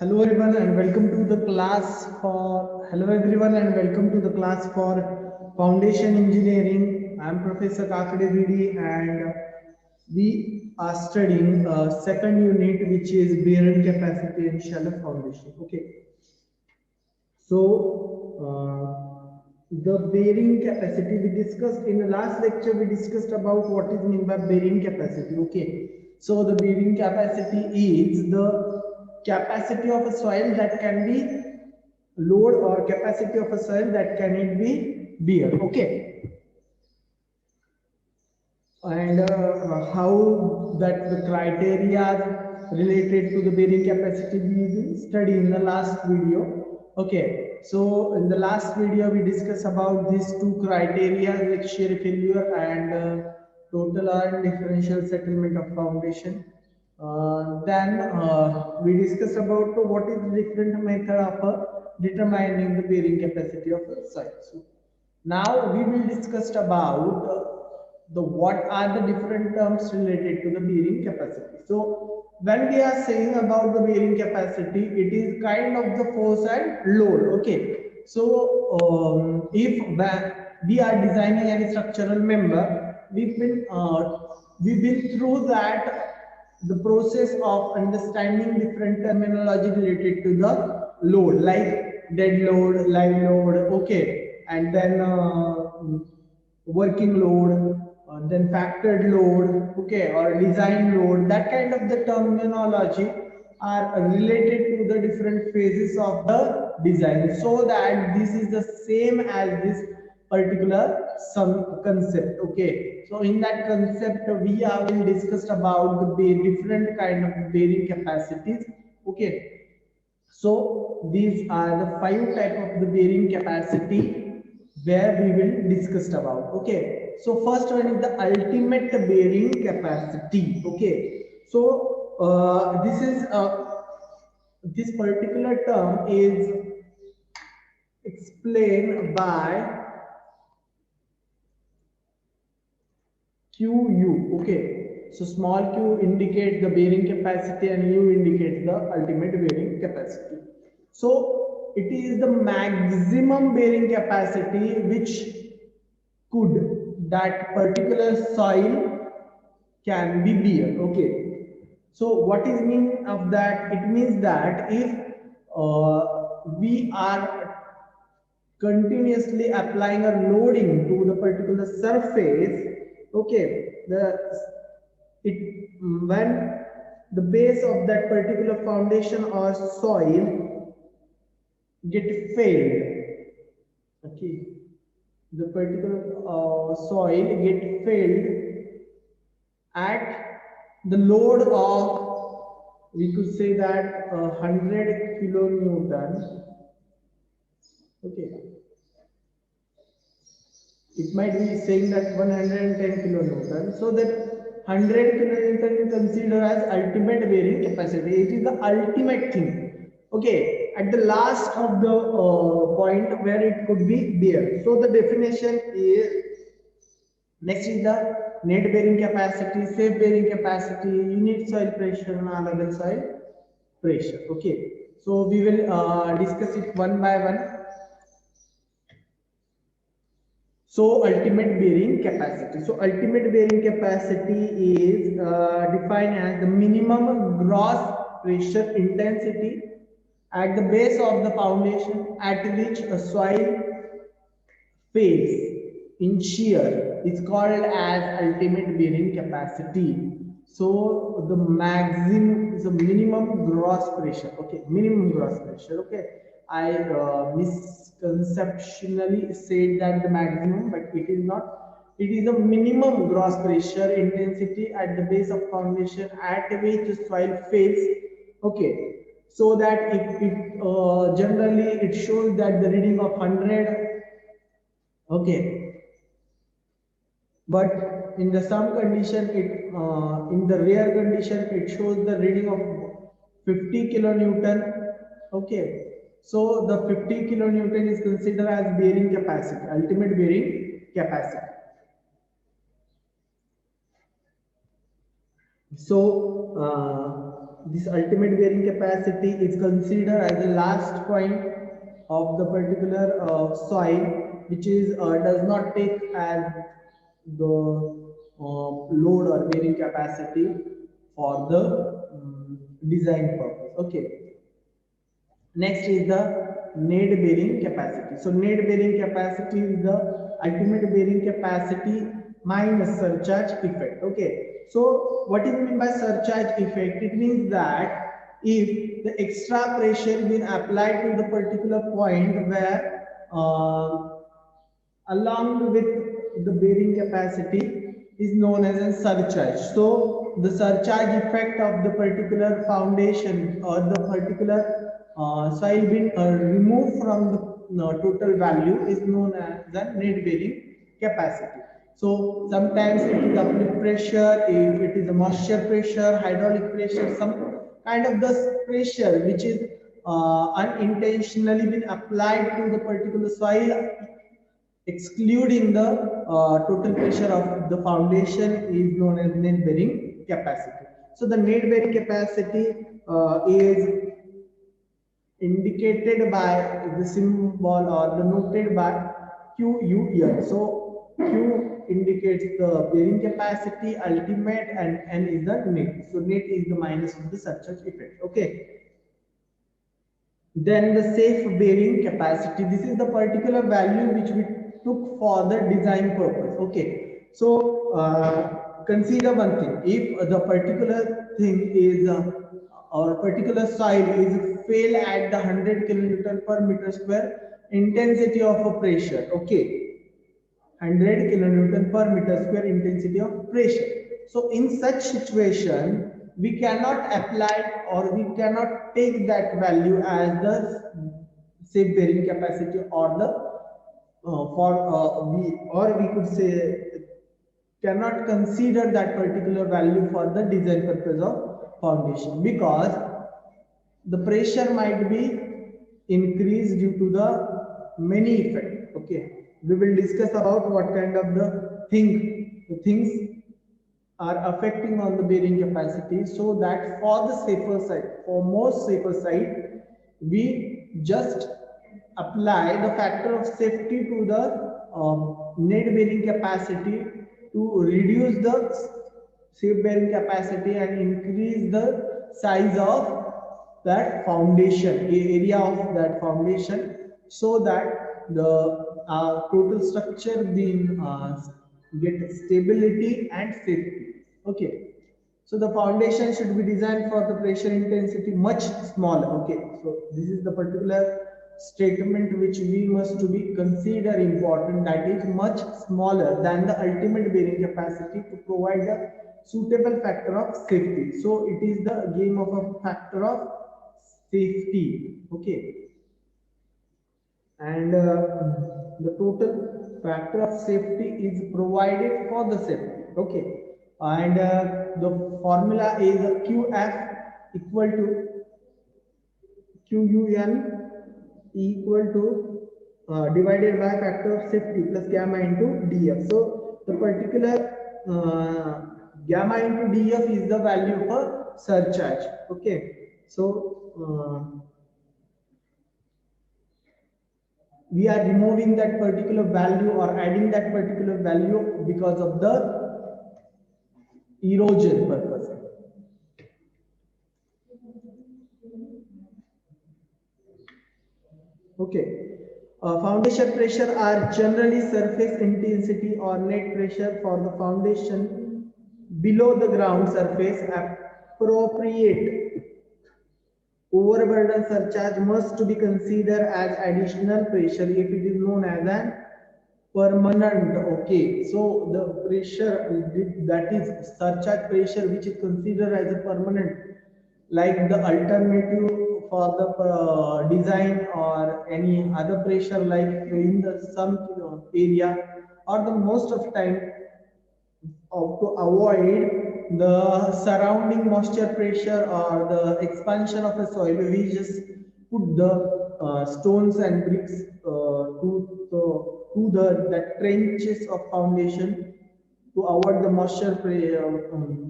Hello everyone and welcome to the class for Hello everyone and welcome to the class for Foundation Engineering. I am Professor Kakade Vidi and we are studying second unit which is bearing capacity and shallow foundation. Okay. The bearing capacity we discussed in the last lecture, we discussed about what is meant by bearing capacity. Okay, so the bearing capacity is the capacity of a soil that can be load or capacity of a soil that cannot be bear. Okay, and how that the criteria related to the bearing capacity we will study in the last video. Okay, so in the last video we discussed about these two criteria like shear failure and total and differential settlement of foundation. Then we discussed about what is the different method of determining the bearing capacity of a soil. So now we will discuss about the what are the different terms related to the bearing capacity. So when we are saying about the bearing capacity, it is kind of the force and load. Okay. So if we are designing any structural member, we've been through that the process of understanding different terminology related to the load, like dead load, live load, okay, and then working load, then factored load, okay, or design load. That kind of the terminology are related to the different phases of the design, so that this is the same as this particular some concept. Okay, so in that concept we have discussed about the different kind of bearing capacities. Okay, so these are the 5 type of the bearing capacity where we will discuss about. Okay, so first one is the ultimate bearing capacity. Okay, so this particular term is explained by QU. Okay, so small q indicates the bearing capacity and U indicates the ultimate bearing capacity. So it is the maximum bearing capacity which could that particular soil can be bear. Okay, so what is mean of that? It means that if we are continuously applying a loading to the particular surface, okay, when the base of that particular foundation or soil get failed, okay, the particular soil get failed at the load of, we could say that 100 kilonewton. Okay, it might be saying that 110 kilonewton. So that 100 kilonewton is considered as ultimate bearing capacity. It is the ultimate thing. Okay, at the last of the point where it could be bear. So the definition is, next is the net bearing capacity, safe bearing capacity, unit soil pressure, and another soil pressure. Okay, so we will discuss it one by one. So ultimate bearing capacity. So ultimate bearing capacity is defined as the minimum gross pressure intensity at the base of the foundation at which a soil fails in shear is called as ultimate bearing capacity. So the maximum is a minimum gross pressure. Okay, minimum gross pressure. Okay, I misconceptionally said that the maximum, but it is not. It is a minimum gross pressure intensity at the base of foundation at which the soil fails. Okay, so that it generally it shows that the reading of 100. Okay, but in the some condition, in the rare condition it shows the reading of 50 kilonewton. Okay, so the 50 kilonewton is considered as bearing capacity, ultimate bearing capacity. So this ultimate bearing capacity is considered as the last point of the particular soil, which is does not take as the load or bearing capacity for the design purpose. Okay. Next is the net bearing capacity. So net bearing capacity is the ultimate bearing capacity minus surcharge effect. Okay. So what is meant by surcharge effect? It means that if the extra pressure been applied to the particular point where along with the bearing capacity is known as a surcharge. So the surcharge effect of the particular foundation or the particular soil being removed from the total value is known as the net bearing capacity. So sometimes it is uplift pressure, if it is a moisture pressure, hydraulic pressure, some kind of the pressure which is unintentionally been applied to the particular soil, excluding the total pressure of the foundation, is known as net bearing capacity. So the net bearing capacity is indicated by the symbol or the noted by QU here. So Q indicates the bearing capacity, ultimate, and N is the net. So net is the minus of the surcharge effect. Okay. Then the safe bearing capacity. This is the particular value which we took for the design purpose. Okay. So consider one thing. If the particular thing is or particular soil is fail at the 100 kilonewton per meter square intensity of a pressure. Okay. 100 kilonewton per meter square intensity of pressure. So in such situation, we cannot apply or we cannot take that value as the safe bearing capacity or the we could say cannot consider that particular value for the design purpose of foundation, because the pressure might be increased due to the many effects. Okay, we will discuss about what kind of the things are affecting on the bearing capacity, so that for the safer side, for most safer side, we just apply the factor of safety to the net bearing capacity to reduce the safe bearing capacity and increase the size of that foundation, area of that foundation, so that the total structure being get stability and safety. Okay, so the foundation should be designed for the pressure intensity much smaller. Okay, so this is the particular statement which we must to be consider important, that is much smaller than the ultimate bearing capacity to provide a suitable factor of safety. So it is the game of a factor of safety. Okay, and the total factor of safety is provided for the safety. Okay, and the formula is QF equal to QUN equal to divided by factor of safety plus gamma into DF. So the particular gamma into DF is the value for surcharge. Okay, so we are removing that particular value or adding that particular value because of the erosion purpose. Okay. Foundation pressure are generally surface intensity or net pressure for the foundation below the ground surface. Appropriate overburden surcharge must be considered as additional pressure if it is known as an permanent. Okay, so the pressure that is surcharge pressure which is considered as a permanent, like the alternative for the design or any other pressure, like in the some area, or the most of time to avoid the surrounding moisture pressure or the expansion of a soil, we just put the stones and bricks to the trenches of foundation to avoid the moisture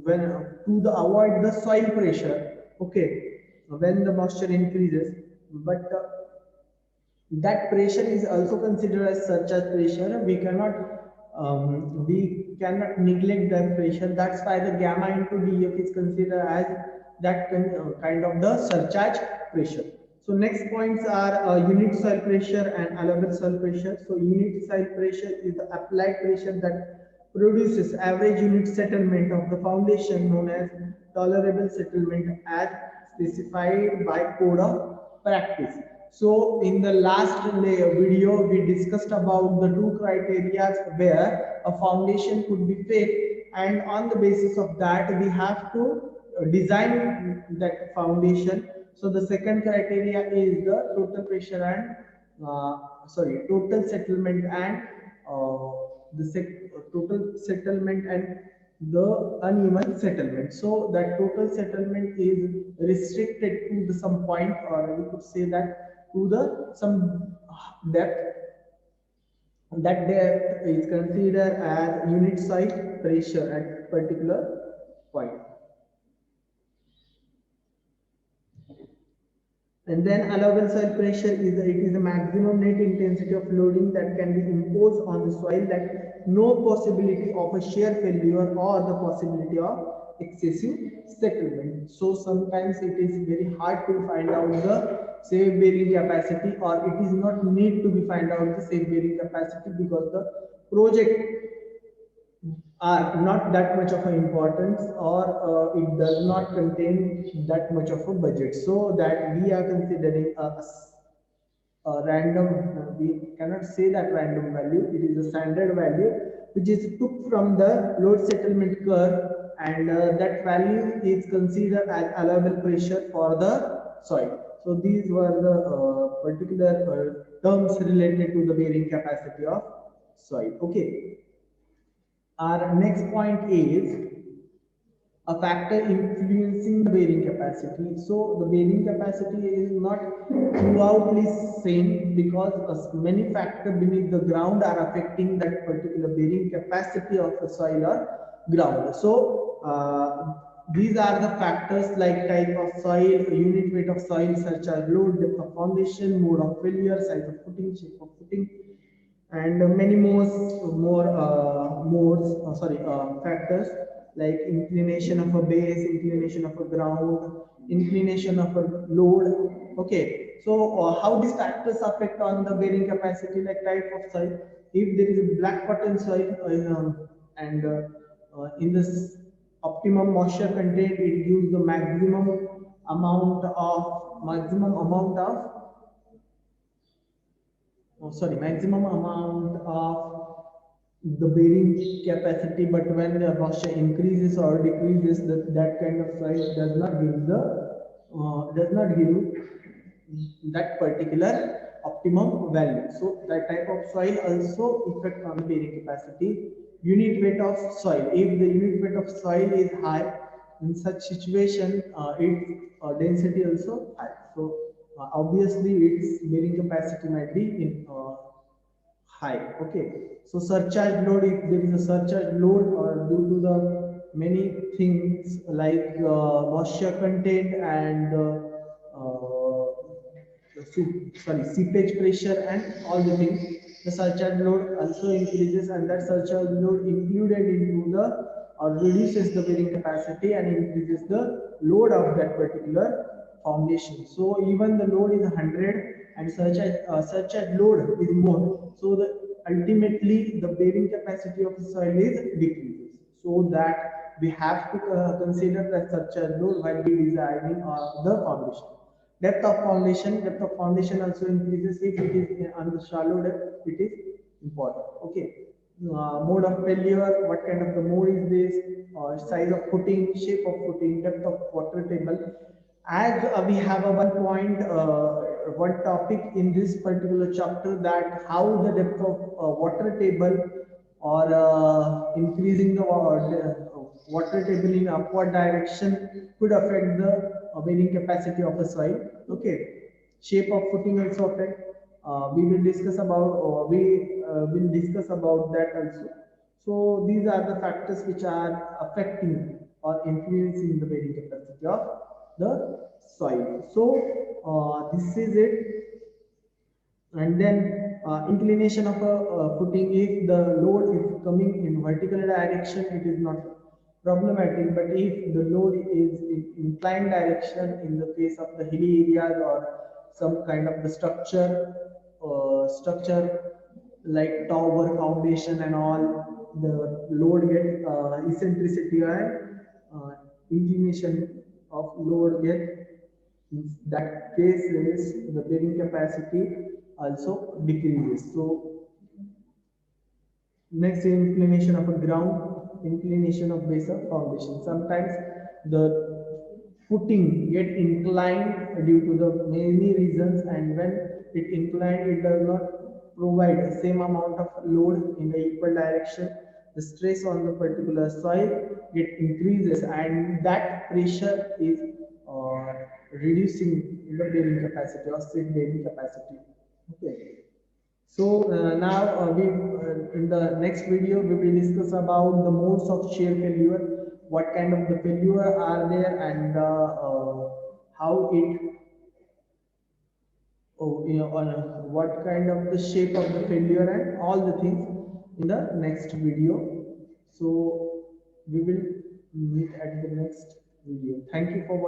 when to the avoid the soil pressure. okay, when the moisture increases. But that pressure is also considered as surcharge pressure. We cannot neglect that pressure. That's why the gamma into df is considered as that kind of the surcharge pressure. So next points are unit soil pressure and allowable soil pressure. So unit soil pressure is the applied pressure that produces average unit settlement of the foundation, known as tolerable settlement, as specified by code of practice. So in the last video, we discussed about the two criteria where a foundation could be fake, and on the basis of that, we have to design that foundation. So the second criteria is the total pressure and total settlement and total settlement and the uneven settlement. So that total settlement is restricted to the some point, or we could say that to the some depth. That depth is considered as unit soil pressure at particular point. And then allowable soil pressure is it is the maximum net intensity of loading that can be imposed on the soil, that no possibility of a shear failure or the possibility of excessive settlement. So sometimes it is very hard to find out the safe bearing capacity, or it is not need to be find out the safe bearing capacity, because the project are not that much of an importance, or it does not contain that much of a budget, so that we are considering a random, we cannot say that random value, it is a standard value which is took from the load settlement curve, and that value is considered as allowable pressure for the soil. So these were the particular terms related to the bearing capacity of soil. Okay. Our next point is a factor influencing the bearing capacity. So the bearing capacity is not throughoutly same, because many factors beneath the ground are affecting that particular bearing capacity of the soil or ground. So these are the factors like type of soil, unit weight of soil such as load, depth of foundation, mode of failure, size of footing, shape of footing, and many more factors like inclination of a base, inclination of a ground, inclination of a load. Okay, so how these factors affect on the bearing capacity, like type of soil. If there is a black cotton soil and in this optimum moisture content, it gives the maximum amount of maximum amount of the bearing capacity. But when the moisture increases or decreases, that kind of soil does not give that particular optimum value. So that type of soil also affect on the bearing capacity. Unit weight of soil. If the unit weight of soil is high, in such situation, its density also high. So obviously, its bearing capacity might be in high. Okay, so surcharge load. If there is a surcharge load, or due to the many things like moisture content and seepage pressure and all the things, the surcharge load also increases, and that surcharge load included into the or reduces the bearing capacity and increases the load of that particular foundation. So even the load is 100 and surcharge load is more, so the ultimately the bearing capacity of the soil is decreases. So that we have to consider the surcharge load while we designing the foundation. Depth of foundation also increases. If it is on the shallow depth, it is important. Okay. Mode of failure, what kind of the mode is this, size of footing, shape of footing, depth of water table. As we have a one topic in this particular chapter, that how the depth of water table or increasing the water table in upward direction could affect the bearing capacity of the soil. Okay, shape of footing also affect. We will discuss about that also. So these are the factors which are affecting or influencing the bearing capacity of the soil. So this is it. And then inclination of a footing, if the load is coming in vertical direction, it is not problematic, but if the load is in inclined direction in the case of the hilly areas or some kind of the structure like tower foundation and all, the load get eccentricity and inclination of load get, in that case is the bearing capacity also decreases. So next, inclination of a ground, inclination of base of foundation. Sometimes the footing get inclined due to the many reasons, and when it inclined, it does not provide the same amount of load in the equal direction. The stress on the particular soil get increases, and that pressure is reducing the bearing capacity or seed bearing capacity. Okay. So now we in the next video we will discuss about the modes of shear failure, what kind of the failure are there, and how it what kind of the shape of the failure and all the things in the next video. So we will meet at the next video. Thank you for watching.